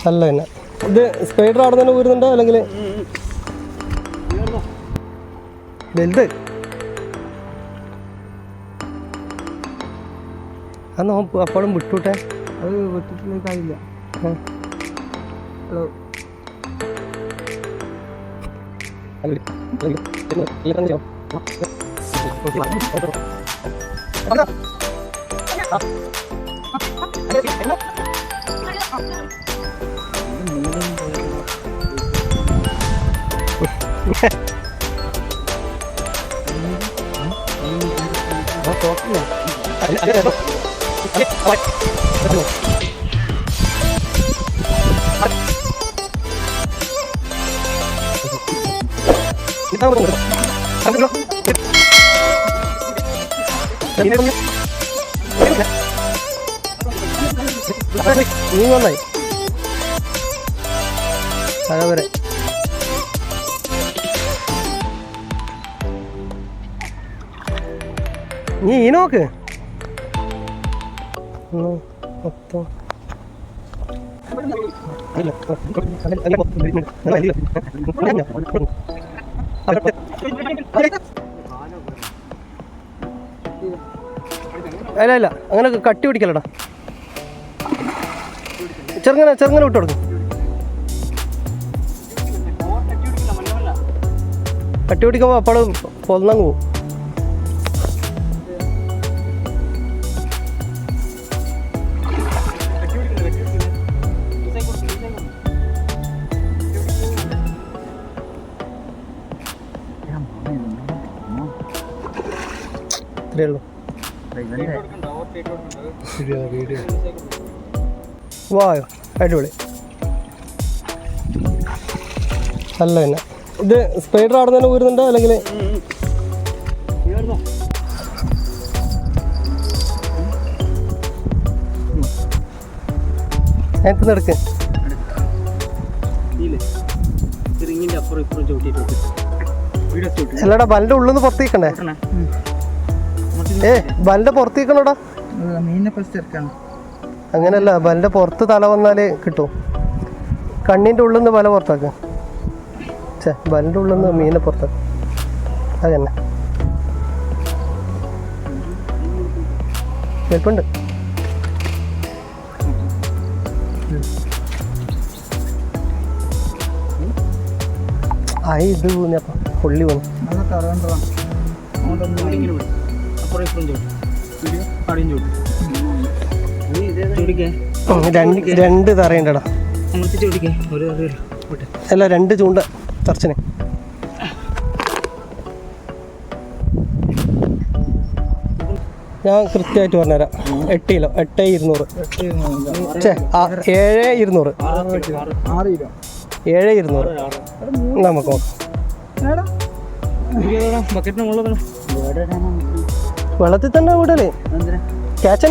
അല്ല തന്നെ ഇത് സ്പൈഡർ അവിടെ തന്നെ ഊരുന്നുണ്ടോ അല്ലെങ്കിൽ വലുത്? അത് അപ്പോഴും വിട്ടൂട്ടെ. അത് വിട്ടിട്ടില്ല. നീ വന്നായി അതവരെ നീ ഈ നോക്ക് മൊത്തം അല്ല അല്ല അങ്ങനെ കട്ടി പിടിക്കലടാ. ചെറുങ്ങനെ ചെറുങ്ങനെ വിട്ടു കൊടുക്കും. കട്ടി പിടിക്കുമ്പോൾ അപ്പോൾ പൊന്നങ്ങ് പോവും. ഇത്രയേ ഉള്ളൂ. വായോ അടിപൊളി. നല്ല തന്നെ. ഇത് സ്പൈഡർ അവിടെ തന്നെ ഊരുന്നുണ്ടോ അല്ലെങ്കിൽ അതിനകത്ത് എടുക്ക്? അല്ലടാ ബലിന്റെ ഉള്ളിൽ നിന്ന് പുറത്തേക്കണ്ടേ? ബലിന്റെ പുറത്തേക്കണോടാ. അങ്ങനെയല്ല, ബലിന്റെ പുറത്ത് തല വന്നാല് കിട്ടും. കണ്ണിന്റെ ഉള്ളിൽ നിന്ന് ബല പുറത്താക്ക. ബലിന്റെ ഉള്ളിൽ നിന്ന് മീനെ പുറത്താക്ക. അതന്നെ കേൾപ്പുണ്ട്. ആയി ഇത് പോന്നപ്പ പൊള്ളി പോന്നു. രണ്ട് തറയുണ്ടടാ. അല്ല രണ്ട് ചൂണ്ട തറച്ചിന്. ഞാൻ കൃത്യമായിട്ട് പറഞ്ഞുതരാം. 8 കിലോ 8,200. 7,200. 7,200 നമുക്ക് നോക്കാം. വെള്ളത്തിൽ തന്നെ വിടലേ. ക്യാച്ച്